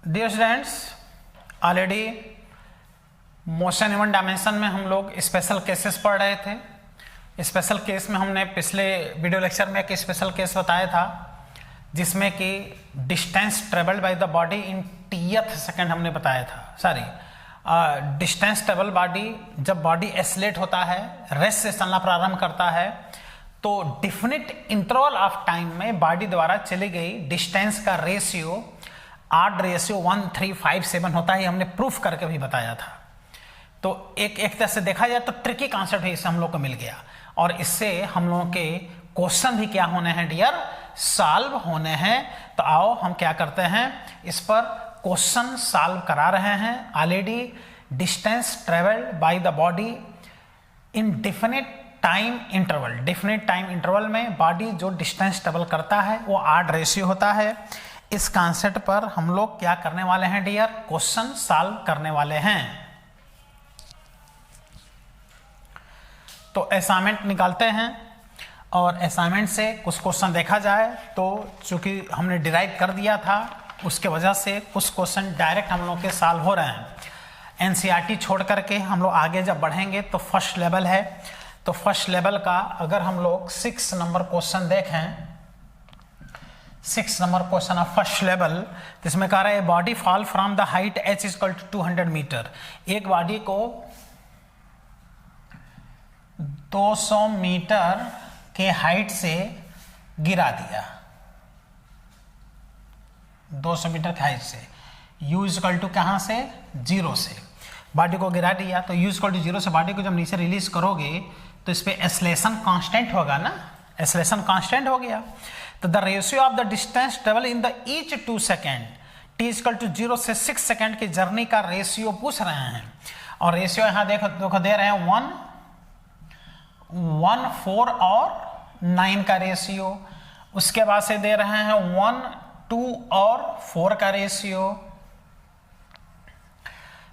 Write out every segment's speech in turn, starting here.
Dear students, already motion in one dimension में हम लोग स्पेशल केसेस पढ़ रहे थे। स्पेशल केस में हमने पिछले वीडियो लेक्चर में एक स्पेशल केस बताया था जिसमें कि distance travelled by the body in nth second हमने बताया था। डिस्टेंस ट्रेवल बॉडी, जब बॉडी एस्लेट होता है, रेस्ट से चलना प्रारंभ करता है, तो डिफिनिट इंटरवल ऑफ टाइम में बॉडी द्वारा चली गई डिस्टेंस का रेशियो ऑड रेशियो 1357 होता है। हमने प्रूफ करके भी बताया था। तो एक तरह से देखा जाए तो ट्रिकी कॉन्सेप्ट है, इससे हम लोग को मिल गया और इससे हम लोगों के क्वेश्चन भी क्या होने हैं डियर, सॉल्व होने हैं। तो आओ हम क्या करते हैं, इस पर क्वेश्चन सॉल्व करा रहे हैं। Already distance travelled by the body in definite time interval, definite time interval में बॉडी जो डिस्टेंस ट्रेवल करता है वो ऑड रेशियो होता है। इस कॉन्सेप्ट पर हम लोग क्या करने वाले हैं डियर, क्वेश्चन सॉल्व करने वाले हैं। तो असाइनमेंट निकालते हैं और असाइनमेंट से कुछ क्वेश्चन देखा जाए तो चूंकि हमने डिराइव कर दिया था उसके वजह से कुछ क्वेश्चन डायरेक्ट हम लोग के सॉल्व हो रहे हैं। एनसीईआरटी छोड़ करके हम लोग आगे जब बढ़ेंगे तो फर्स्ट लेवल है, तो फर्स्ट लेवल का अगर हम लोग 6 नंबर क्वेश्चन देखें, 6 number question of first level, जिसमें कह रहा है body fall from the height h equal to 200 meter. एक बॉडी को 200 मीटर के हाइट से गिरा दिया, 200 मीटर की हाइट से, u इक्वल टू कहाँ से, 0 से बॉडी को गिरा दिया। तो u इक्वल टू 0 से बॉडी को जब नीचे रिलीज करोगे तो इस पे एक्सेलरेशन कांस्टेंट होगा ना, एक्सेलरेशन कांस्टेंट हो गया। तो the ratio of the distance travel in the each 2 second, t equal to 0 से 6 सेकेंड की जर्नी का रेशियो पूछ रहे हैं और रेशियो यहाँ देखो दे रहे हैं 1, 1, 4 और 9 का रेशियो। उसके बाद से दे रहे हैं 1, 2 और 4 का रेशियो।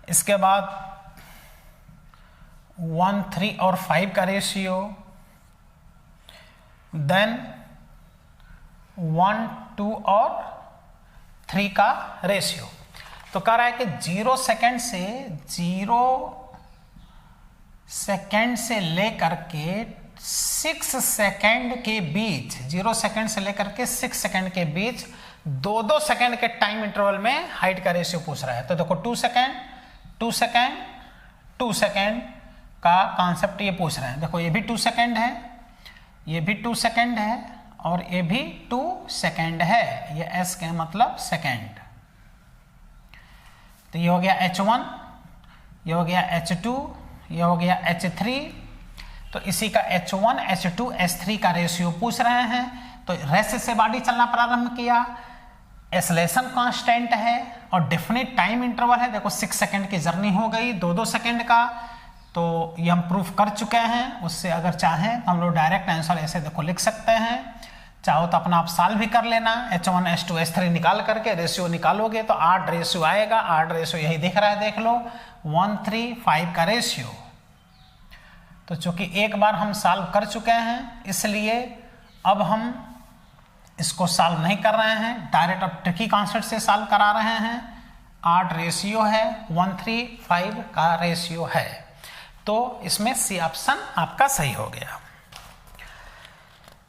इसके बाद 1, 3 और 5 का रेशियो, देन 1, 2 और 3 का रेशियो। तो कह रहा है कि 0 सेकेंड से लेकर के 6 सेकेंड के बीच, 0 सेकेंड से लेकर के 6 सेकेंड के बीच 2-2 सेकेंड के टाइम इंटरवल में हाइट का रेशियो पूछ रहा है। तो देखो 2 सेकेंड, 2 सेकेंड, 2 सेकेंड का कॉन्सेप्ट ये पूछ रहे हैं। देखो ये भी 2 सेकेंड है, ये भी 2 सेकेंड है और ये भी 2 सेकेंड है। ये s के मतलब सेकेंड। तो ये हो गया h1, ये हो गया h2, ये हो गया h3। तो इसी का h1, h2, h3 का रेशियो पूछ रहे हैं। तो रेस्ट से बॉडी चलना प्रारंभ किया, एक्सेलरेशन कांस्टेंट है और डेफिनिट टाइम इंटरवल है। देखो 6 सेकेंड की जर्नी हो गई, 2-2 सेकेंड का। तो ये हम प्रूफ कर चुके हैं। उससे अगर चाहें तो हम लोग डायरेक्ट आंसर ऐसे देखो लिख सकते हैं। चाहो तो अपना आप सॉल्व भी कर लेना, h1, h2, h3 निकाल करके रेशियो निकालोगे तो 8 रेशियो आएगा। 8 रेशियो यही दिख रहा है, देख लो 1, 3, 5 का रेशियो। तो चूंकि एक बार हम सॉल्व कर चुके हैं इसलिए अब हम इसको सॉल्व नहीं कर रहे हैं, डायरेक्ट अब ट्रिकी कॉन्सेप्ट से सॉल्व करा रहे हैं। 8 रेशियो है, 1, 3, 5 का रेशियो है। तो इसमें सी ऑप्शन आपका सही हो गया।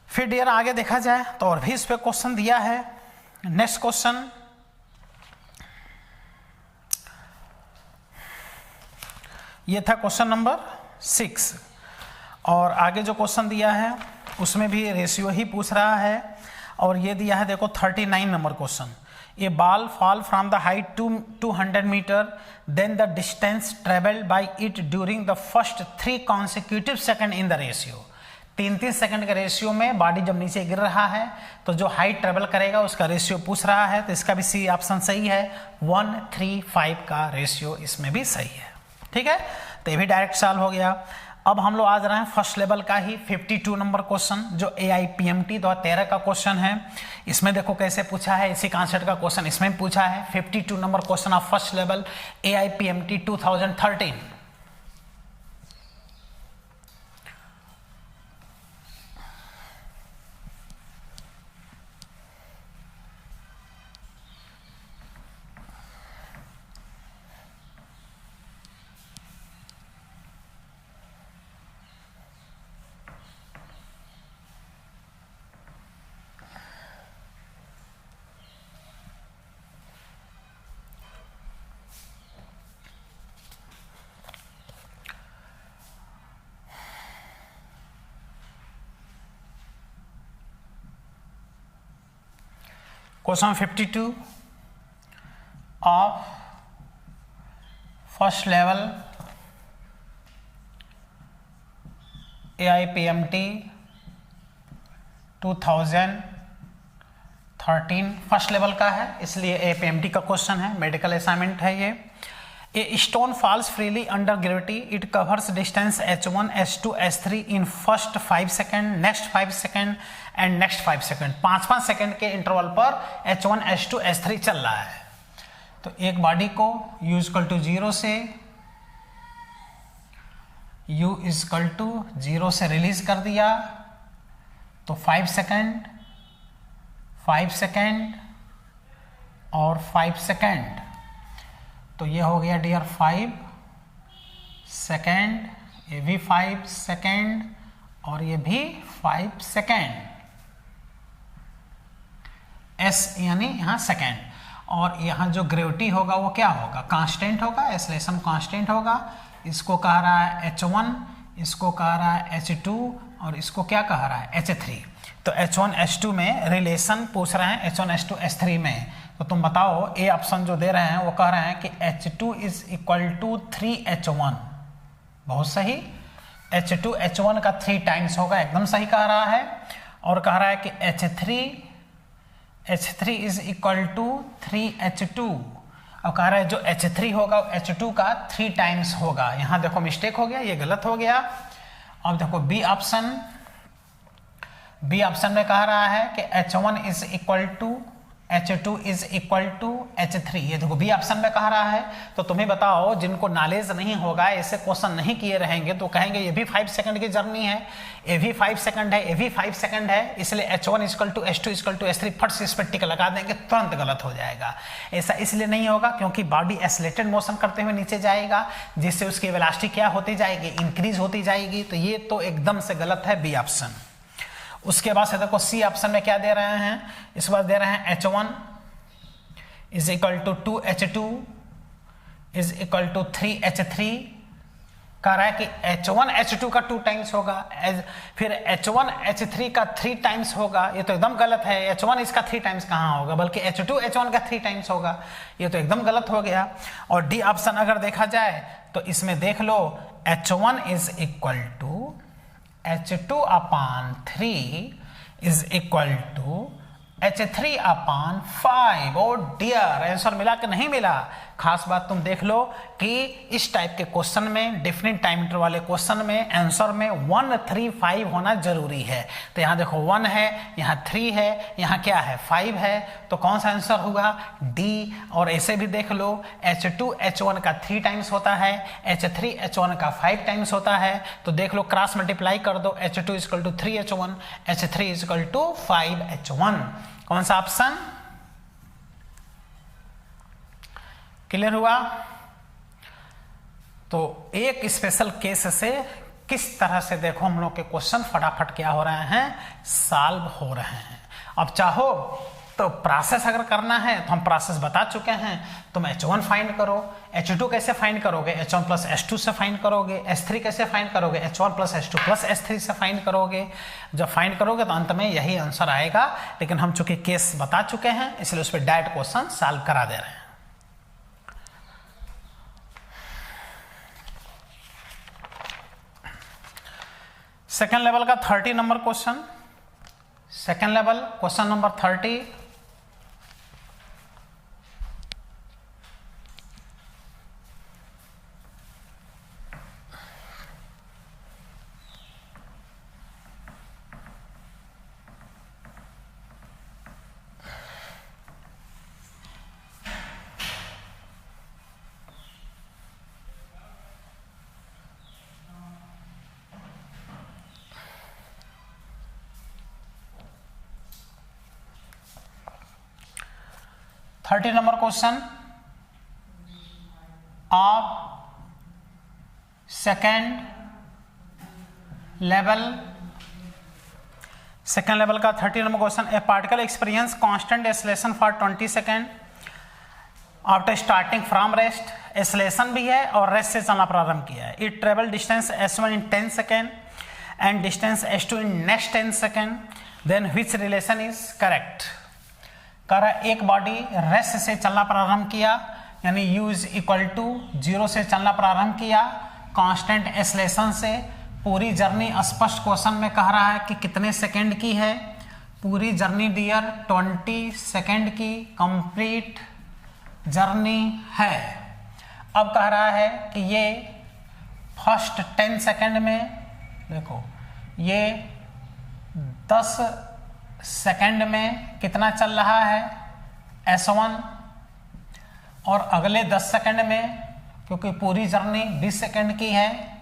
फिर डियर आगे देखा जाए तो और भी इस पे क्वेश्चन दिया है। नेक्स्ट क्वेश्चन, ये था क्वेश्चन नंबर 6 और आगे जो क्वेश्चन दिया है उसमें भी रेशियो ही पूछ रहा है और ये दिया है देखो 39 number question. A ball fall from the height 200 meter, then the distance travelled by it during the first 3 consecutive second in the ratio. 3-3 second के रेशियो में बॉडी जब नीचे गिर रहा है तो जो हाइट ट्रेवल करेगा उसका रेशियो पूछ रहा है। तो इसका भी सी ऑप्शन सही है, 1, 3, 5 का रेशियो इसमें भी सही है। ठीक है, तो ये भी डायरेक्ट सॉल्व हो गया। अब हम लोग आज रहे हैं फर्स्ट लेवल का ही 52 नंबर क्वेश्चन, जो AIPMT 2013 का क्वेश्चन है। इसमें देखो कैसे पूछा है, इसी कॉन्सेप्ट का क्वेश्चन इसमें पूछा है। 52 number question of first level AIPMT 2013। Question 52 of first level AIPMT 2013 first level का है, इसलिए AIPMT का क्वेश्चन है, मेडिकल असाइनमेंट है ये। A stone falls freely under gravity, it covers distance h1 h2 h3 in first 5 second, next 5 second and next 5 second. 5-5 second के interval पर h1 h2 h3 चल रहा है। तो एक बॉडी को u इक्वल टू 0 से u इक्वल टू 0 से रिलीज कर दिया, तो 5 सेकेंड 5 सेकेंड और 5 सेकेंड, तो ये हो गया डियर 5 सेकेंड, ये भी 5 सेकेंड और ये भी 5 सेकेंड, एस यानी यहाँ सेकेंड। और यहाँ जो ग्रेविटी होगा वो क्या होगा, कांस्टेंट होगा, एक्सेलरेशन कांस्टेंट होगा। इसको कह रहा है h1, इसको कह रहा है h2 और इसको क्या कह रहा है h3। तो h1 h2 में रिलेशन पूछ रहे हैं, h1 h2 h3 में। तो तुम बताओ, ए ऑप्शन जो दे रहे हैं वो कह रहे हैं कि h2 is equal to 3h1, बहुत सही। h2 h1 का 3 टाइम्स होगा, एकदम सही कह रहा है। और कह रहा है कि h3 is equal to 3h2, और कह रहा है जो h3 होगा h2 का 3 टाइम्स होगा। यहाँ देखो मिस्टेक हो गया, ये गलत हो गया। अब देखो बी ऑप्शन में कह रहा है कि h1 is equal to h2 is equal to h3, ये देखो बी ऑप्शन में कह रहा है। तो तुम्हें बताओ, जिनको नॉलेज नहीं होगा, ऐसे क्वेश्चन नहीं किए रहेंगे, तो कहेंगे ये भी 5 सेकंड की जर्नी है, ये भी 5 सेकंड है, ये भी 5 सेकंड है, इसलिए h1 equal to h2 equal to h3 फट से इस पर टिक लगा देंगे, तुरंत गलत हो जाएगा। ऐसा इसलिए नहीं होगा क्योंकि बॉडी एक्सेलरेटेड मोशन करते हुए नीचे जाएगा, जिससे उसकी वेलोसिटी क्या होती जाएगी, इंक्रीज होती जाएगी। तो ये तो एकदम से गलत है, बी ऑप्शन। उसके बाद से देखो सी ऑप्शन में क्या दे रहे हैं, इस बार दे रहे हैं h1 is equal to 2h2 is equal to 3h3। कह रहा है कि h1 h2 का 2 टाइम्स होगा, फिर h1 h3 का 3 टाइम्स होगा। ये तो एकदम गलत है, h1 इसका 3 टाइम्स कहाँ होगा, बल्कि h2 h1 का 3 टाइम्स होगा। ये तो एकदम गलत हो गया। और डी ऑप्शन अगर देखा जाए तो इसमें देख लो, h1 is equal to h2 upon 3 is equal to h3 upon 5। Oh dear, answer मिला कि नहीं मिला? खास बात तुम देख लो कि इस टाइप के क्वेश्चन में, डिफरेंट टाइम इंटरवल वाले क्वेश्चन में आंसर में 1 3 5 होना जरूरी है। तो यहाँ देखो 1 है, यहाँ 3 है, यहाँ क्या है 5 है, तो कौन सा आंसर होगा, डी। और ऐसे भी देख लो, h2 h1 का 3 टाइम्स होता है, h3 h1 का 5 टाइम्स होता है। तो देख लो, क्रॉस मल्टीप्लाई कर दो, h2 equal to 3h1, h3 equal to 5h1। कौन सा ऑप्शन? क्लियर हुआ? तो एक स्पेशल केस से किस तरह से देखो हम लोग के क्वेश्चन फटाफट क्या हो रहे हैं, सॉल्व हो रहे हैं। अब चाहो तो प्रोसेस अगर करना है तो हम प्रोसेस बता चुके हैं। तुम h1 फाइंड करो, h2 कैसे फाइंड करोगे, h1 प्लस h2 से फाइंड करोगे, h3 कैसे फाइंड करोगे, h1 plus h2 plus h3 से फाइंड करोगे। जब फाइंड करोगे तो अंत में यही आंसर आएगा। लेकिन हम चूंकि केस बता चुके हैं, इसलिए उस पर डायरेक्ट क्वेश्चन सॉल्व करा दे रहे हैं। सेकेंड लेवल का 30 number question, second level question number 30। Thirty number question of second level का 30 number question. A particle experience constant acceleration for 20 second after starting from rest. Acceleration भी है और rest से चलना प्रारंभ किया है। It travel distance s1 in 10 second and distance s2 in next 10 second, then which relation is correct. कह रहा है एक बॉडी रेस्ट से चलना प्रारंभ किया, यानी u इज इक्वल टू 0 से चलना प्रारंभ किया कांस्टेंट एक्सेलरेशन से। पूरी जर्नी स्पष्ट क्वेश्चन में कह रहा है कि कितने सेकंड की है। पूरी जर्नी डियर 20 सेकंड की कंप्लीट जर्नी है। अब कह रहा है कि ये फर्स्ट 10 सेकंड में, देखो ये 10 सेकंड में कितना चल रहा है S1, और अगले 10 सेकंड में, क्योंकि पूरी जर्नी 20 सेकंड की है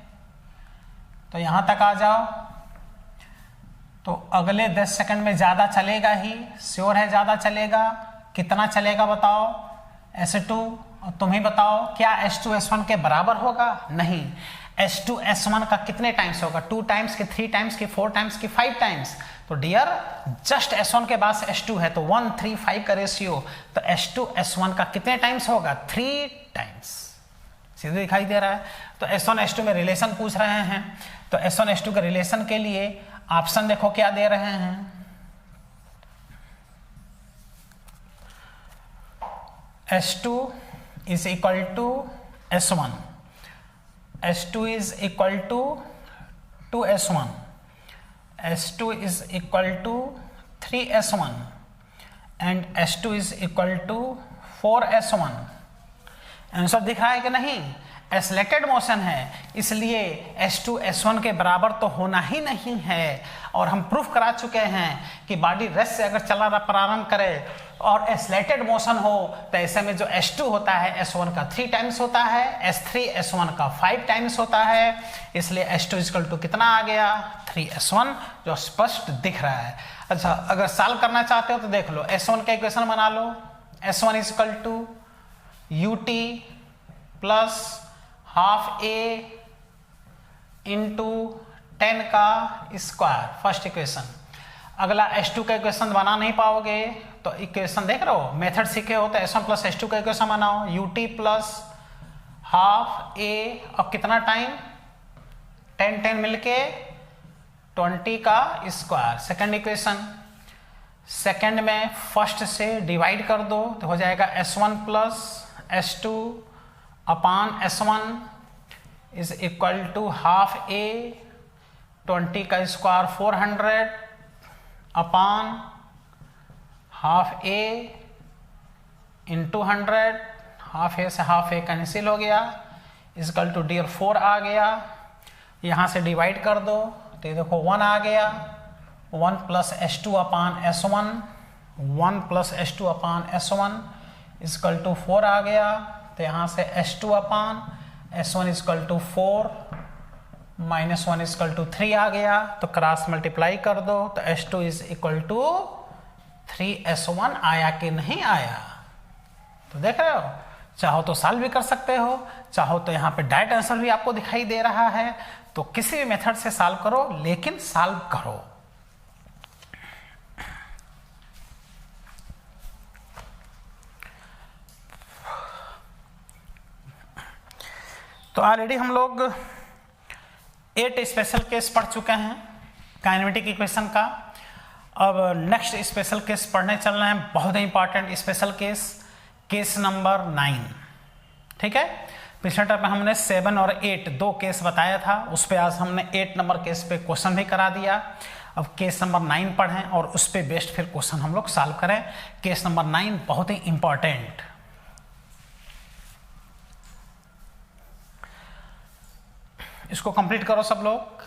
तो यहाँ तक आ जाओ, तो अगले 10 सेकंड में ज़्यादा चलेगा ही, श्योर है ज़्यादा चलेगा। कितना चलेगा बताओ S2, और तुम ही बताओ क्या S2 S1 के बराबर होगा? नहीं, S2 S1 का कितने टाइम्स होगा? 2 टाइम्स की, 3 टाइम्स की, 4 टाइम्स की, 5 टाइम्स। तो डियर जस्ट S1 के बाद S2 है तो 1 3 5 का रेशियो, तो S2 S1 का कितने टाइम्स होगा? 3 टाइम्स। सीधे दिखाई दे रहा है। तो S1 S2 में रिलेशन पूछ रहे हैं, तो S1 S2 के रिलेशन के लिए ऑप्शन देखो क्या दे रहे हैं। S2 is equal to S1, S2 is equal to 2S1, S2 is equal to 3S1 and S2 is equal to 4S1। Answer दिख रहा है कि नहीं? एक्सेलरेटेड मोशन है, इसलिए S2 S1 के बराबर तो होना ही नहीं है। और हम प्रूफ करा चुके हैं कि बॉडी रेस्ट से अगर चलना प्रारंभ करे और एक्सेलरेटेड मोशन हो तो ऐसे में जो S2 होता है S1 का 3 टाइम्स होता है, S3 S1 का 5 टाइम्स होता है, इसलिए S2 इक्वल टू कितना आ गया? 3S1, जो स्पष्ट दिख रहा है। अच्छा, अगर सॉल्व करना चाहते हो तो देख लो, S1 का इक्वेशन बना लो। S1 equal to ut plus half a into 10 का स्क्वायर, फर्स्ट इक्वेशन। अगला S2 का इक्वेशन बना नहीं पाओगे तो इक्वेशन देख रहे हो, मेथड सीखे हो तो S1 प्लस S2 का इक्वेशन बनाओ, ut प्लस हाफ ए, अब कितना टाइम? 10 10 मिलके 20 का स्क्वायर, सेकेंड इक्वेशन। सेकेंड में फर्स्ट से डिवाइड कर दो तो हो जाएगा S1 plus S2 upon S1 is equal to half a, 20 का square 400 upon half a into 100, half a से हाफ ए कैंसिल हो गया, इक्वल टू डियर 4 आ गया। यहाँ से डिवाइड कर दो तो ये देखो 1 आ गया, 1 plus S2 upon S1, 1 plus S2 upon S1 equal to 4 आ गया। तो यहाँ से S2 upon S1 equal to 4 minus 1 equal to 3 आ गया, तो क्रॉस मल्टीप्लाई कर दो तो S2 is equal to 3S1 आया कि नहीं आया? तो देख रहे हो, चाहो तो सॉल्व भी कर सकते हो, चाहो तो यहाँ पे डायरेक्ट आंसर भी आपको दिखाई दे रहा है। तो किसी भी मेथड से सॉल्व करो, लेकिन सॉल्व करो। तो ऑलरेडी हम लोग 8 स्पेशल केस पढ़ चुके हैं काइनेमेटिक इक्वेशन का। अब नेक्स्ट स्पेशल केस पढ़ने चल रहे हैं, बहुत ही important special case, case number 9। ठीक है, पिछले टाइम में हमने 7 और 8 2 केस बताया था, उस पर आज हमने 8 नंबर केस पे क्वेश्चन भी करा दिया। अब केस नंबर 9 पढ़ें और उस पर बेस्ड फिर क्वेश्चन हम लोग सॉल्व करें। केस नंबर 9 बहुत ही इंपॉर्टेंट। इसको कंप्लीट करो सब लोग।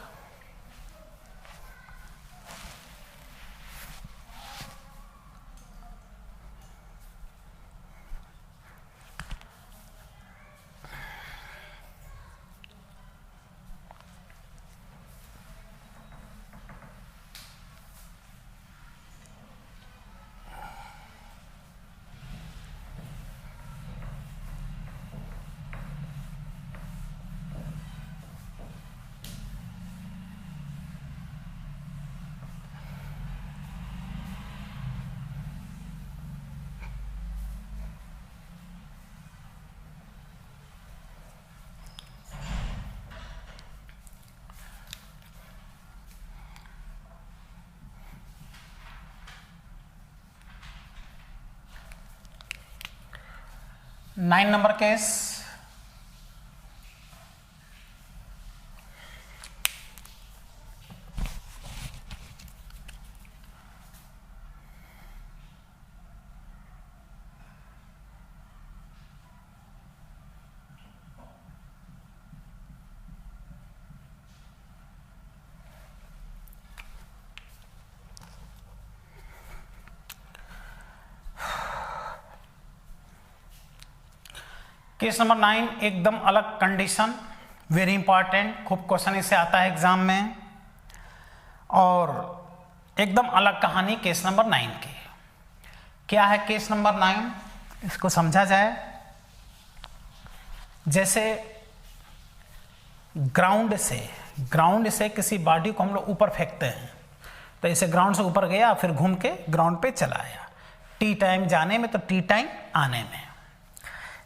9 नंबर केस, केस नंबर 9 एकदम अलग कंडीशन, वेरी इंपॉर्टेंट, खूब क्वेश्चन इससे आता है एग्जाम में, और एकदम अलग कहानी केस नंबर 9 की। क्या है केस नंबर 9, इसको समझा जाए। जैसे ग्राउंड से किसी बॉडी को हम लोग ऊपर फेंकते हैं, तो इसे ग्राउंड से ऊपर गया, फिर घूम के ग्राउंड पे चला आया, टी टाइम जाने में तो टी टाइम आने में।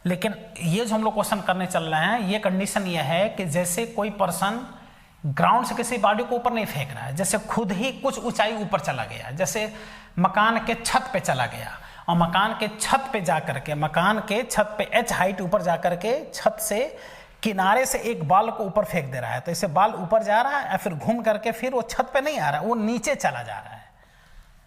लेकिन ये जो हम लोग क्वेश्चन करने चल रहे हैं, ये कंडीशन ये है कि जैसे कोई पर्सन ग्राउंड से किसी बॉडी को ऊपर नहीं फेंक रहा है, जैसे खुद ही कुछ ऊंचाई ऊपर चला गया, जैसे मकान के छत पे चला गया, और मकान के छत पे जाकर के, मकान के छत पे h हाइट ऊपर जाकर के छत से किनारे से एक बाल को ऊपर फेंक दे रहा है, तो इससे बाल ऊपर जा रहा है, या फिर घूम करके फिर वो छत पे नहीं आ रहा है, वो नीचे चला जा रहा है।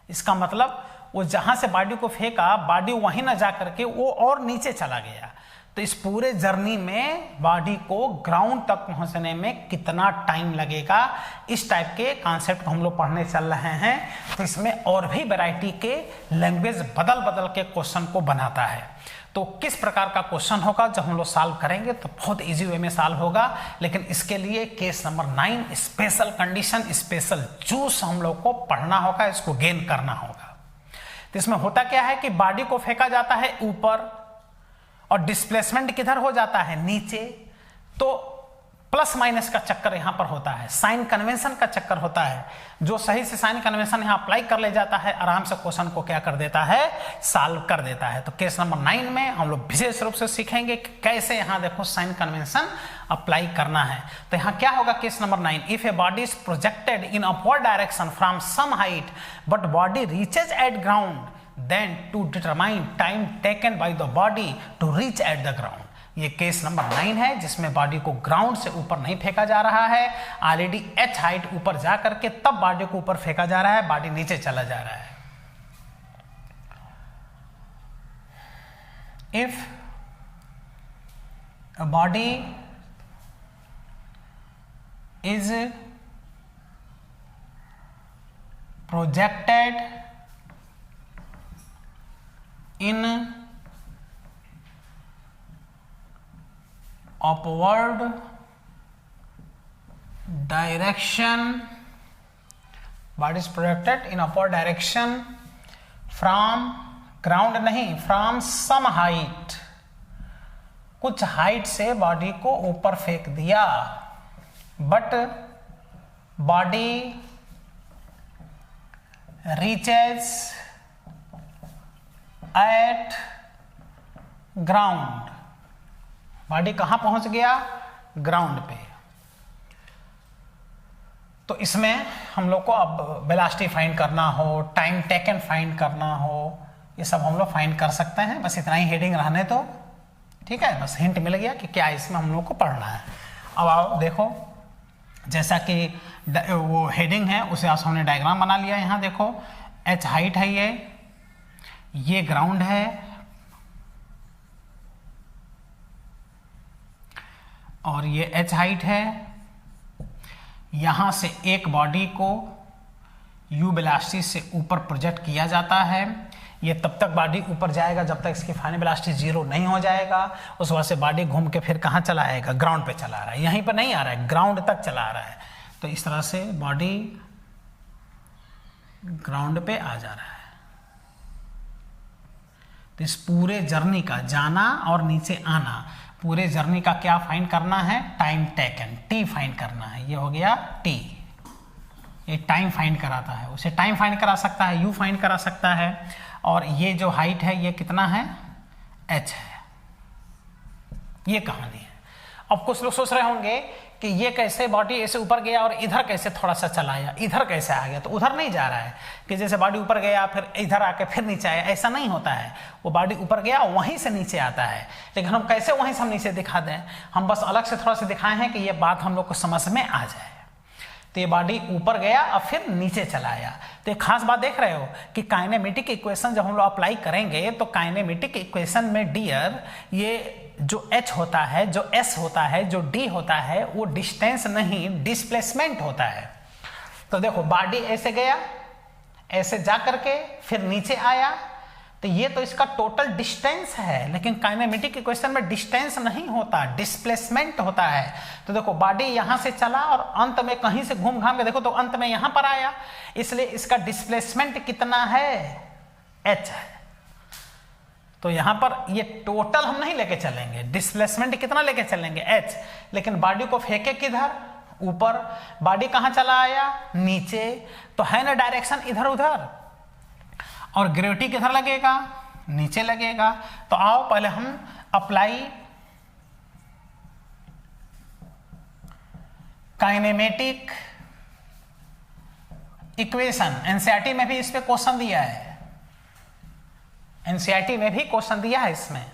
इसका मतलब वो जहां से बॉडी को फेंका, बॉडी वहीं ना जा करके वो और नीचे चला गया। तो इस पूरे जर्नी में बॉडी को ग्राउंड तक पहुंचने में कितना टाइम लगेगा, इस टाइप के कॉन्सेप्ट को हम लोग पढ़ने चल रहे हैं। तो इसमें और भी वैरायटी के लैंग्वेज बदल बदल के क्वेश्चन को बनाता है। तो किस प्रकार का क्वेश्चन होगा, जब हम लोग सॉल्व करेंगे तो बहुत इजी वे में सॉल्व होगा। लेकिन इसके लिए case number 9 special condition, special juice हम लोग को पढ़ना होगा, इसको गेन करना होगा। तो इसमें होता क्या है कि बॉडी को फेंका जाता है ऊपर, और डिस्प्लेसमेंट किधर हो जाता है, नीचे। तो प्लस माइनस का चक्कर यहां पर होता है, साइन कन्वेंशन का चक्कर होता है। जो सही से साइन कन्वेंशन यहां अप्लाई कर ले जाता है, आराम से क्वेश्चन को क्या कर देता है, सॉल्व कर देता है। तो केस नंबर 9 में हम लोग विशेष रूप से सीखेंगे कि कैसे यहां देखो साइन कन्वेंशन अप्लाई करना है। तो यहां क्या होगा case number 9, if a body is projected in upward direction from some height but body reaches at ground, then to determine time taken by the body to reach at the ground। ये case number 9 है, जिसमें body को ground से ऊपर नहीं फेंका जा रहा है, ऑलरेडी h हाइट ऊपर जा करके तब बॉडी को ऊपर फेंका जा रहा है, बॉडी नीचे चला जा रहा है। If a body is projected in upward direction, body is projected in upward direction from ground नहीं, from some height, कुछ हाइट से बॉडी को ऊपर फेंक दिया, but body reaches at ground, body कहां पहुंच गया, ग्राउंड पे। तो इसमें हम लोग को अब वेलोसिटी फाइंड करना हो, टाइम टेकन फाइंड करना हो, ये सब हम लोग फाइंड कर सकते हैं। बस इतना ही हेडिंग रहने तो ठीक है, बस हिंट मिल गया कि क्या इसमें हम लोग को पढ़ना है। अब आओ देखो, जैसा कि वो हेडिंग है उसे आप हमने डायग्राम बना लिया। यहाँ देखो h हाइट है, ये ग्राउंड है, और ये h हाइट है। यहां से एक बॉडी को u वेलोसिटी से ऊपर प्रोजेक्ट किया जाता है। ये तब तक बॉडी ऊपर जाएगा जब तक इसकी फाइनल वेलोसिटी 0 नहीं हो जाएगा। उस वजह से बॉडी घूम के फिर कहां चला आएगा, ग्राउंड पे चला आ रहा है, यहीं पर नहीं आ रहा है, ग्राउंड तक चला आ रहा है। तो इस तरह से बॉडी ग्राउंड पे आ जा रहा है। तो इस पूरे जर्नी का जाना और नीचे आना, पूरे जर्नी का क्या फाइंड करना है, टाइम टेकन, टी फाइंड करना है। ये हो गया टी, ये टाइम फाइंड कराता है, उसे टाइम फाइंड करा सकता है, यू फाइंड करा सकता है। और ये जो हाइट है ये कितना है, h है। ये कहानी है। अब कुछ लोग सोच रहे होंगे कि ये कैसे बॉडी ऐसे ऊपर गया और इधर कैसे थोड़ा सा चला आया, इधर कैसे आ गया, तो उधर नहीं जा रहा है कि जैसे बॉडी ऊपर गया फिर इधर आके फिर नीचे आया, ऐसा नहीं होता है। वो बॉडी ऊपर गया वहीं से नीचे आता है, लेकिन हम कैसे वहीं से हम नीचे दिखा दें, हम बस अलग से थोड़ा सा दिखाए हैं कि ये बात हम लोग को समझ में आ जाए। तो ये बॉडी ऊपर गया और फिर नीचे चला आया। तो एक खास बात देख रहे हो कि काइनेमेटिक इक्वेशन जब हम लोग अप्लाई करेंगे तो काइनेमेटिक इक्वेशन में डियर ये जो h होता है, जो s होता है, जो d होता है, वो डिस्टेंस नहीं डिस्प्लेसमेंट होता है। तो देखो बॉडी ऐसे गया, ऐसे जा करके फिर नीचे आया, तो ये तो इसका टोटल डिस्टेंस है, लेकिन काइनेमेटिक इक्वेशन में डिस्टेंस नहीं होता, डिस्प्लेसमेंट होता है। तो देखो बॉडी यहां से चला और अंत में कहीं से घूम घाम के देखो तो अंत में यहां पर आया, इसलिए इसका डिस्प्लेसमेंट कितना है, h है। तो यहां पर ये टोटल हम नहीं लेके चलेंगे, डिस्प्लेसमेंट कितना लेके चलेंगे, h, लेकिन बॉडी को फेंके किधर, ऊपर। बॉडी कहां चला आया, नीचे, तो है ना डायरेक्शन इधर उधर, और ग्रेविटी किधर लगेगा, नीचे लगेगा। तो आओ पहले हम अप्लाई काइनेमेटिक इक्वेशन, एनसीईआरटी में भी इस पे क्वेश्चन दिया है, एनसीईआरटी में भी क्वेश्चन दिया है इसमें,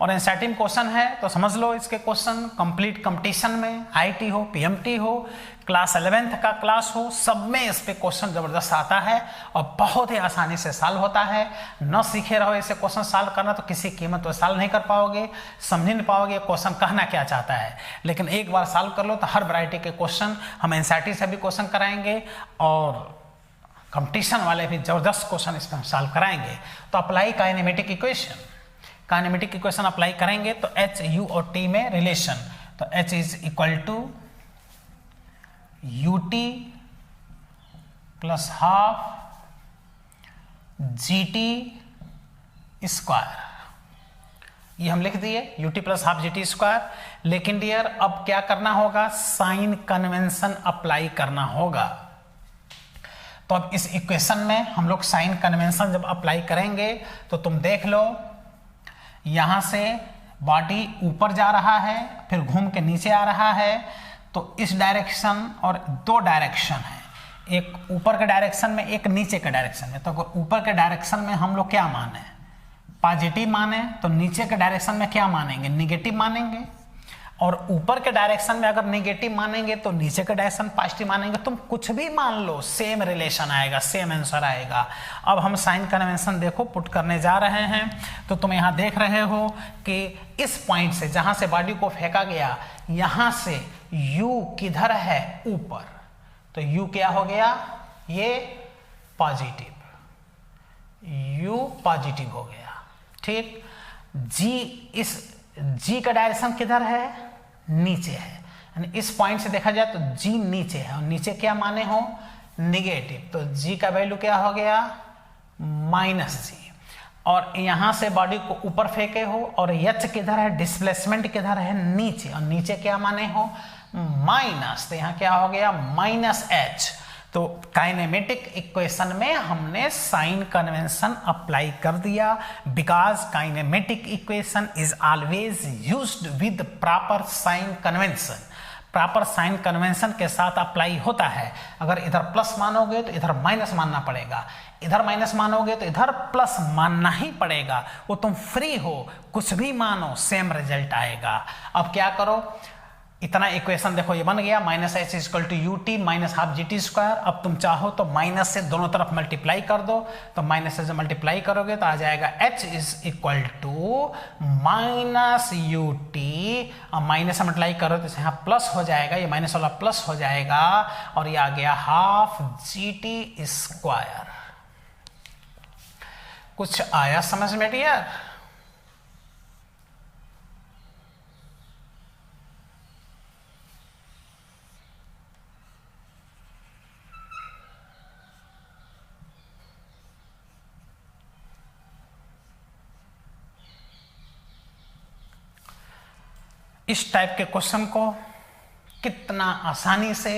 और एनसीईआरटी में क्वेश्चन है तो समझ लो इसके क्वेश्चन कंप्लीट कंपटीशन में, आईटी हो, पीएमटी हो, क्लास 11th का क्लास हो, सब में इस पे क्वेश्चन जबरदस्त आता है और बहुत ही आसानी से सॉल्व होता है। न सीखे रहो इसे क्वेश्चन सॉल्व करना तो किसी कीमत पर सॉल्व नहीं कर पाओगे, समझ नहीं पाओगे क्वेश्चन कहना क्या चाहता है। लेकिन एक बार सॉल्व कर लो तो हर वैरायटी के क्वेश्चन हम एनसीईआरटी से भी क्वेश्चन कराएंगे और कंपटीशन वाले भी जबरदस्त क्वेश्चन इसमें हम सॉल्व कराएंगे। तो apply kinematic equation, kinematic equation apply करेंगे तो एच, यू और टी में रिलेशन, तो h is equal to u t plus half g t square, ये हम लिख दिए u t plus half g t square. लेकिन डियर अब क्या करना होगा, साइन कन्वेंशन अप्लाई करना होगा। तो अब इस इक्वेशन में हम लोग साइन कन्वेंशन जब अप्लाई करेंगे तो तुम देख लो, यहां से बॉडी ऊपर जा रहा है फिर घूम के नीचे आ रहा है, तो इस डायरेक्शन और दो डायरेक्शन है, एक ऊपर के डायरेक्शन में एक नीचे के डायरेक्शन में। तो अगर ऊपर के डायरेक्शन में हम लोग क्या माने, पॉजिटिव माने, तो नीचे के डायरेक्शन में क्या मानेंगे, निगेटिव मानेंगे। और ऊपर के डायरेक्शन में अगर निगेटिव मानेंगे तो नीचे के डायरेक्शन पॉजिटिव मानेंगे। तुम कुछ भी मान लो, सेम रिलेशन आएगा, सेम आंसर आएगा। अब हम साइन कन्वेंशन देखो पुट करने जा रहे हैं। तो तुम यहाँ देख रहे हो कि इस पॉइंट से जहां से बॉडी को फेंका गया, यहां से u किधर है, ऊपर, तो u क्या हो गया, ये पॉजिटिव, u पॉजिटिव हो गया, ठीक। g, इस g का डायरेक्शन किधर है, नीचे है, यानी इस पॉइंट से देखा जाए तो g नीचे है, और नीचे क्या माने हो, निगेटिव, तो g का वैल्यू क्या हो गया, -g। और यहां से बॉडी को ऊपर फेंके हो और h किधर है, डिस्प्लेसमेंट किधर है, नीचे, और नीचे क्या माने हो, माइनस, तो यहां क्या हो गया, -h। तो काइनेमेटिक इक्वेशन में हमने साइन कन्वेंशन अप्लाई कर दिया, because kinematic equation is always used with proper sign convention. Proper sign convention के साथ अप्लाई होता है। अगर इधर प्लस मानोगे तो इधर माइनस मानना पड़ेगा, इधर माइनस मानोगे तो इधर प्लस मानना ही पड़ेगा। वो तुम फ्री हो, कुछ भी मानो, सेम रिजल्ट आएगा। अब क्या करो, इतना इक्वेशन देखो ये बन गया, -h equal to u t minus half g t square. अब तुम चाहो तो माइनस से दोनों तरफ मल्टीप्लाई कर दो, तो माइनस से मल्टीप्लाई करोगे तो आ जाएगा h is equal to minus u t, और माइनस से मल्टीप्लाई करो तो यहाँ प्लस हो जाएगा, ये माइनस वाला प्लस हो जाएगा, और ये आ गया हाफ जी टी स्क्वायर। कुछ आया समझ में डियर? इस टाइप के क्वेश्चन को कितना आसानी से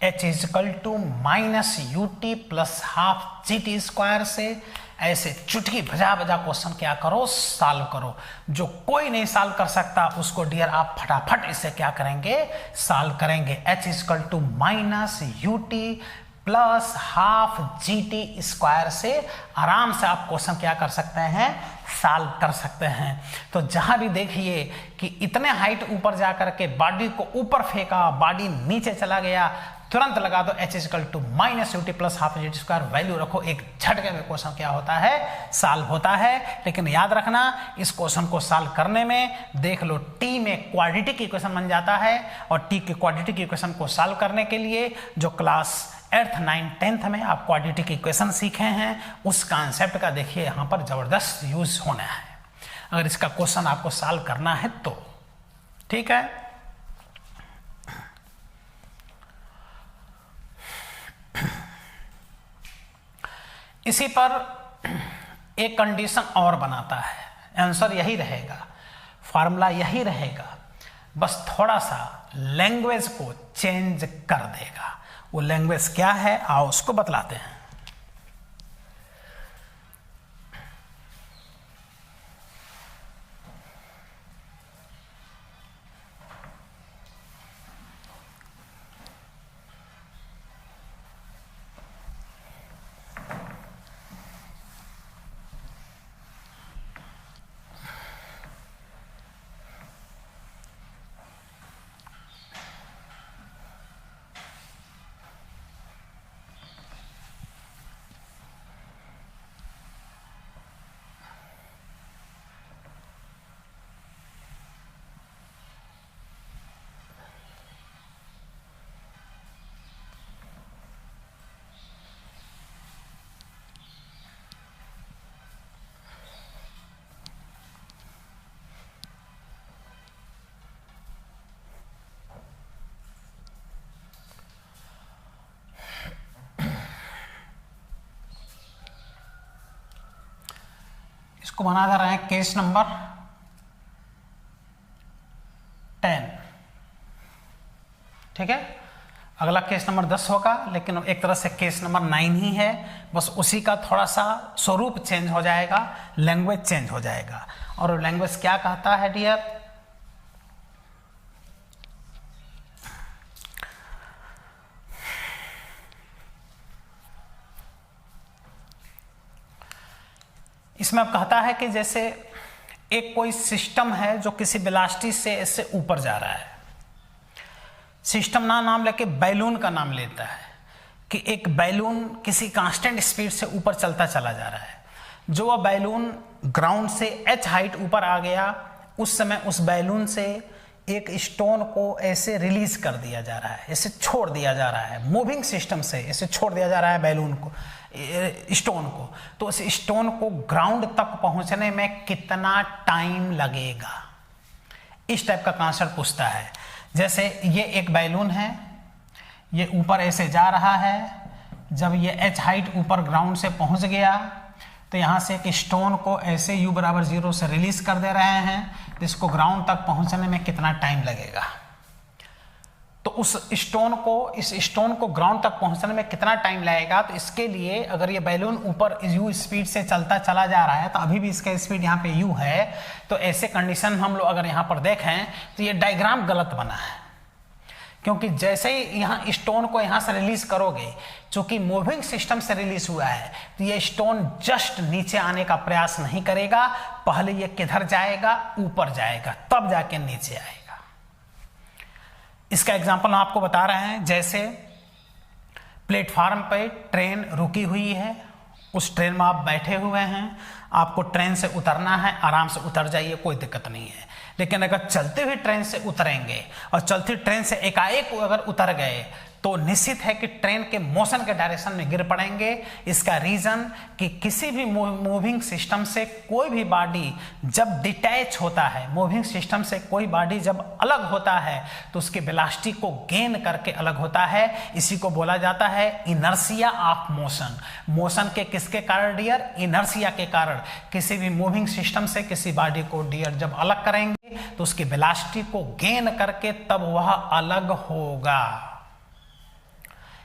h is equal to minus u t plus half g t square से ऐसे चुटकी बजा बजा क्वेश्चन क्या करो, सॉल्व करो। जो कोई नहीं सॉल्व कर सकता उसको डियर आप फटाफट इसे क्या करेंगे, सॉल्व करेंगे। h equal to minus u t plus half g t square से आराम से आप क्वेश्चन क्या कर सकते हैं, सॉल्व कर सकते हैं। तो जहां भी देखिए कि इतने हाइट ऊपर जाकर के बॉडी को ऊपर फेंका, बॉडी नीचे चला गया, तुरंत लगा दो h equal to minus u t plus half g t square, value रखो, एक झटके में क्वेश्चन क्या होता है, सॉल्व होता है। लेकिन याद रखना इस क्वेश्चन को सॉल्व करने में देख लो t में क्वाड्रेटिक इक्वेशन बन जाता है, और t के क्वाड्रेटिक इक्वेशन को सॉल्व करने के लिए जो क्लास 8th 9th 10th में आप क्वाड्रेटिक इक्वेशन सीखे हैं उस कॉन्सेप्ट का देखिए यहाँ पर जबरदस्त यूज होना है, अगर इसका क्वेश्चन आपको सॉल्व करना है तो। ठीक है, इसी पर एक कंडीशन और बनाता है, आंसर यही रहेगा, फॉर्मूला यही रहेगा, बस थोड़ा सा लैंग्वेज को चेंज कर देगा। वो लैंग्वेज क्या है आओ उसको बतलाते हैं। इसको बना रहे हैं केस नंबर 10। ठीक है, अगला केस नंबर 10 होगा, लेकिन एक तरह से केस नंबर 9 ही है, बस उसी का थोड़ा सा स्वरूप चेंज हो जाएगा, लैंग्वेज चेंज हो जाएगा। और लैंग्वेज क्या कहता है डियर, इसमें अब कहता है कि जैसे एक कोई सिस्टम है जो किसी वेलोसिटी से इससे ऊपर जा रहा है, सिस्टम ना नाम लेके बैलून का नाम लेता है कि एक बैलून किसी कांस्टेंट स्पीड से ऊपर चलता चला जा रहा है। जो वह बैलून ग्राउंड से h हाइट ऊपर आ गया, उस समय उस बैलून से एक स्टोन को ऐसे रिलीज कर दिया जा रहा है, ऐसे छोड़ दिया जा रहा है, मूविंग सिस्टम से ऐसे छोड़ दिया जा रहा है बैलून को, स्टोन को। तो उस स्टोन को ग्राउंड तक पहुंचने में कितना टाइम लगेगा, इस टाइप का कॉन्सेप्ट पूछता है। जैसे ये एक बैलून है, ये ऊपर ऐसे जा रहा है, जब ये h हाइट ऊपर ग्राउंड से पहुंच गया तो यहाँ से एक स्टोन को ऐसे u बराबर 0 से रिलीज कर दे रहे हैं, तो इसको ग्राउंड तक पहुंचने में कितना टाइम लगेगा। तो उस स्टोन को, इस स्टोन को ग्राउंड तक पहुंचने में कितना टाइम लगेगा, तो इसके लिए अगर ये बैलून ऊपर u स्पीड से चलता चला जा रहा है, तो अभी भी इसका स्पीड यहाँ पे u है, तो ऐसे कंडीशन हम लोग अगर यहाँ पर देखें तो ये डायग्राम गलत बना है, क्योंकि जैसे ही यहाँ स्टोन को यहाँ से रिलीज करोगे, चूंकि मूविंग सिस्टम से रिलीज हुआ है, तो ये स्टोन जस्ट नीचे आने का प्रयास नहीं करेगा, पहले ये किधर जाएगा, ऊपर जाएगा, तब जाके नीचे आएगा। इसका एग्जांपल हम आपको बता रहे हैं, जैसे प्लेटफार्म पे ट्रेन रुकी हुई है, उस ट्रेन में आप बैठे हुए हैं, आपको ट्रेन से उतरना है, आराम से उतर जाइए, कोई दिक्कत नहीं है। लेकिन अगर चलते हुए ट्रेन से उतरेंगे और चलती ट्रेन से एकाएक अगर उतर गए तो निश्चित है कि ट्रेन के मोशन के डायरेक्शन में गिर पड़ेंगे। इसका रीजन कि किसी भी मूविंग सिस्टम से कोई भी बॉडी जब डिटैच होता है, मूविंग सिस्टम से कोई बॉडी जब अलग होता है तो उसके वेलोसिटी को गेन करके अलग होता है। इसी को बोला जाता है इनर्शिया ऑफ मोशन। मोशन के किसके कारण डियर? इनर्शिया के कारण। किसी भी मूविंग सिस्टम से किसी बॉडी को डियर जब अलग करेंगे तो उसकी वेलोसिटी को गेन करके तब वह अलग होगा।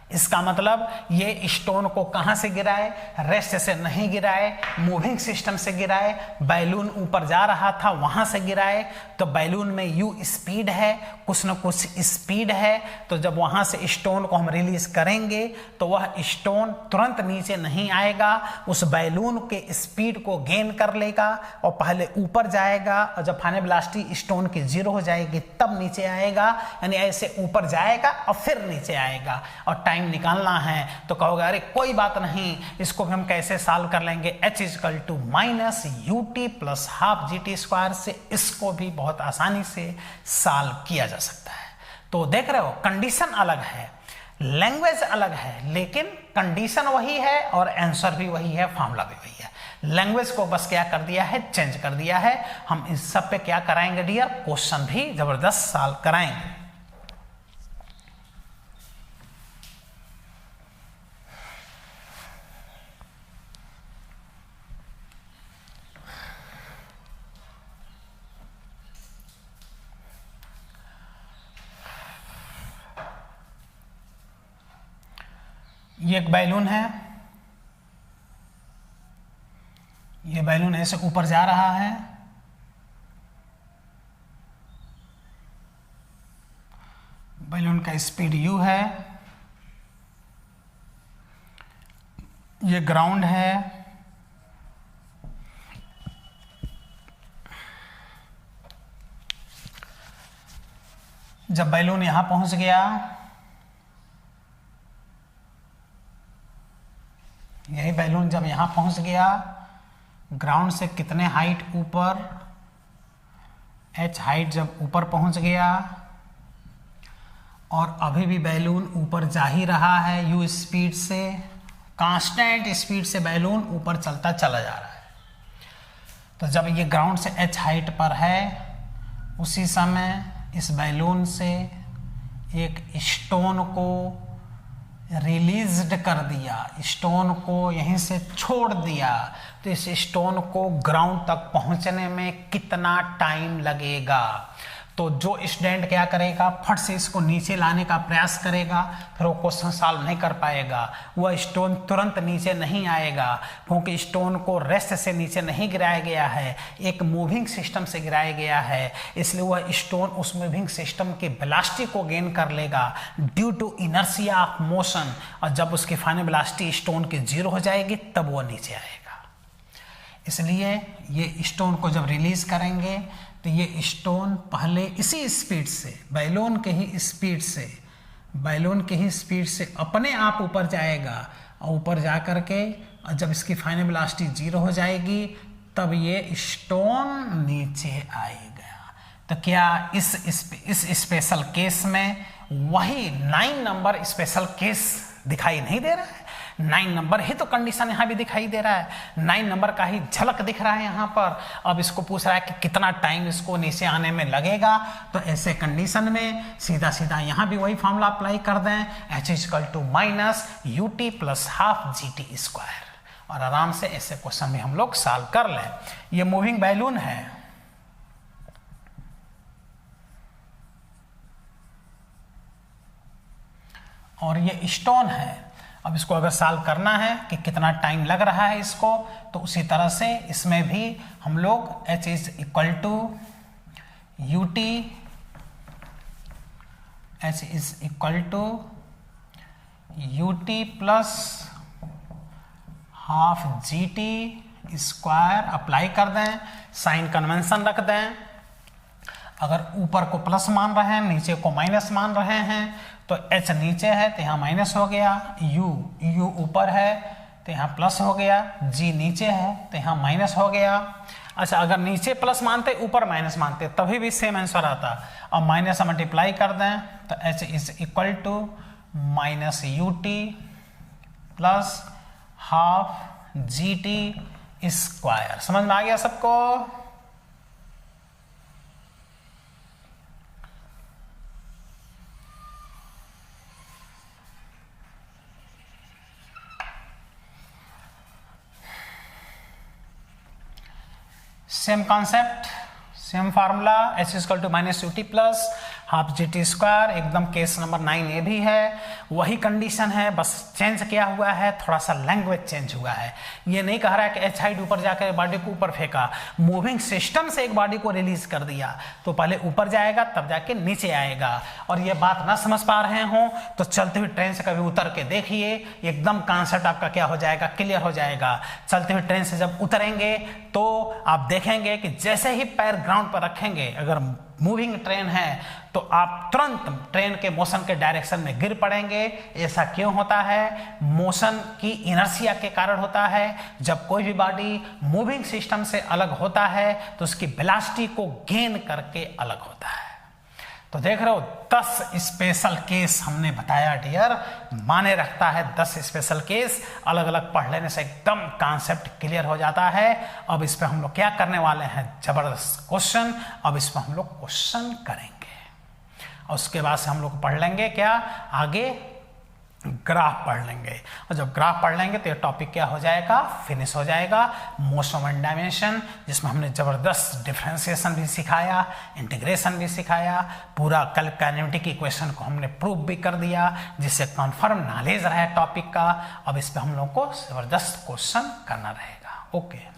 इसका मतलब ये स्टोन को कहां से गिराए, रेस्ट से नहीं गिराए, मूविंग सिस्टम से गिराए, बैलून ऊपर जा रहा था वहां से गिराए। तो बैलून में यू स्पीड है, कुछ न कुछ स्पीड है, तो जब वहां से स्टोन को हम रिलीज करेंगे तो वह स्टोन तुरंत नीचे नहीं आएगा, उस बैलून के स्पीड को गेन कर लेगा और पहले ऊपर जाएगा, और जब फाइनल वेलोसिटी स्टोन की 0 हो जाएगी तब नीचे आएगा। यानी ऐसे ऊपर जाएगा और फिर नीचे आएगा, और टाइम निकालना है तो कहोगे अरे कोई बात नहीं, इसको भी हम कैसे सॉल्व कर लेंगे, h = -ut + ½ gt² से इसको भी बहुत आसानी से सॉल्व किया जा सकता है। तो देख रहे हो, कंडीशन अलग है, लैंग्वेज अलग है, लेकिन कंडीशन वही है और आंसर भी वही है, फॉर्मूला भी वही है। लैंग्वेज को बस क्या कर दिया है, चेंज कर दिया है। हम इस सब पे क्या कराएंगे डियर, क्वेश्चन भी जबरदस्त सॉल्व कराएंगे। ये एक बैलून है, ये बैलून ऐसे ऊपर जा रहा है, बैलून का स्पीड u है, ये ग्राउंड है, जब बैलून यहां पहुंच गया, यही बैलून जब यहां पहुंच गया, ग्राउंड से कितने हाइट ऊपर, h हाइट जब ऊपर पहुंच गया, और अभी भी बैलून ऊपर जा ही रहा है u स्पीड से, कांस्टेंट स्पीड से बैलून ऊपर चलता चला जा रहा है। तो जब ये ग्राउंड से h हाइट पर है, उसी समय इस बैलून से एक स्टोन को रिलीज्ड कर दिया, स्टोन को यहीं से छोड़ दिया। तो इस स्टोन को ग्राउंड तक पहुंचने में कितना टाइम लगेगा? तो जो स्टूडेंट क्या करेगा, फट से इसको नीचे लाने का प्रयास करेगा, फिर वो क्वेश्चन सॉल्व नहीं कर पाएगा, वह स्टोन तुरंत नीचे नहीं आएगा, क्योंकि स्टोन को रेस्ट से नीचे नहीं गिराया गया है, एक मूविंग सिस्टम से गिराया गया है। इसलिए वह स्टोन उस मूविंग सिस्टम की वेलोसिटी को गेन कर लेगा due to inertia of motion, और जब उसकी फाइनल वेलोसिटी स्टोन की 0 हो जाएगी तब वो नीचे आएगा। इसलिए ये स्टोन को जब रिलीज करेंगे तो ये स्टोन पहले इसी स्पीड से, बैलून के ही स्पीड से अपने आप ऊपर जाएगा, और ऊपर जा कर के जब इसकी फाइनल वेलोसिटी 0 हो जाएगी तब ये स्टोन नीचे आएगा। तो क्या इस स्पेशल केस में वही 9 नंबर स्पेशल केस दिखाई नहीं दे रहा है? 9 नंबर ही तो कंडीशन यहाँ भी दिखाई दे रहा है, 9 नंबर का ही झलक दिख रहा है यहाँ पर। अब इसको पूछ रहा है कि कितना टाइम इसको नीचे आने में लगेगा, तो ऐसे कंडीशन में सीधा सीधा यहाँ भी वही फॉर्मूला अप्लाई कर दें, h = -ut + ½ gt², और आराम से ऐसे क्वेश्चन भी हम लोग सॉल्व कर लें। ये मूविंग बैलून है, और ये स्टोन है। अब इसको अगर सॉल्व करना है कि कितना टाइम लग रहा है इसको, तो उसी तरह से इसमें भी हम लोग h = ut + ½ gt² अप्लाई कर दें, साइन कन्वेंशन रख दें। अगर ऊपर को प्लस मान रहे हैं, नीचे को माइनस मान रहे हैं, तो h नीचे है तो यहाँ माइनस हो गया, u ऊपर है तो यहाँ प्लस हो गया, g नीचे है तो यहाँ माइनस हो गया। अच्छा, अगर नीचे प्लस मानते ऊपर माइनस मानते तभी भी सेम आंसर आता, और माइनस मल्टीप्लाई कर दें तो h = -ut + ½ gt²। समझ में आ गया सबको? Same concept, same formula, h = -ut + half g t square, एकदम केस नंबर 9A भी है, वही कंडीशन है, बस चेंज किया हुआ है, थोड़ा सा लैंग्वेज चेंज हुआ है। ये नहीं कह रहा है कि एच हाइट ऊपर जाकर बॉडी को ऊपर फेंका, मूविंग सिस्टम से एक बॉडी को रिलीज कर दिया, तो पहले ऊपर जाएगा तब जाके नीचे आएगा। और ये बात ना समझ पा रहे हो तो चलते हुए ट्रेन से कभी उतर के देखिए, एकदम कॉन्सेप्ट आपका क्या हो जाएगा, क्लियर हो जाएगा। चलते हुए ट्रेन से जब उतरेंगे तो आप देखेंगे कि जैसे ही पैर ग्राउंड पर रखेंगे, अगर मूविंग ट्रेन है तो आप तुरंत ट्रेन के मोशन के डायरेक्शन में गिर पड़ेंगे। ऐसा क्यों होता है? मोशन की इनर्शिया के कारण होता है। जब कोई भी बॉडी मूविंग सिस्टम से अलग होता है तो उसकी वेलोसिटी को गेन करके अलग होता है। तो देख रहे हो 10 स्पेशल केस हमने बताया डियर, माने रखता है 10 स्पेशल केस, अलग अलग पढ़ लेने से एकदम कॉन्सेप्ट क्लियर हो जाता है। अब इस पे हम लोग क्या करने वाले हैं, जबरदस्त क्वेश्चन। अब इस पे हम लोग क्वेश्चन करेंगे और उसके बाद से हम लोग पढ़ लेंगे क्या, आगे ग्राफ पढ़ लेंगे। और जब ग्राफ पढ़ लेंगे तो ये टॉपिक क्या हो जाएगा, फिनिश हो जाएगा। मोशन एंड डायमेंशन, जिसमें हमने जबरदस्त डिफरेंशिएशन भी सिखाया, इंटीग्रेशन भी सिखाया, पूरा कल काइनेमेटिक इक्वेशन को हमने प्रूव भी कर दिया, जिससे कन्फर्म नॉलेज रहा टॉपिक का। अब इस पे हम लोग को जबरदस्त क्वेश्चन करना रहेगा। ओके।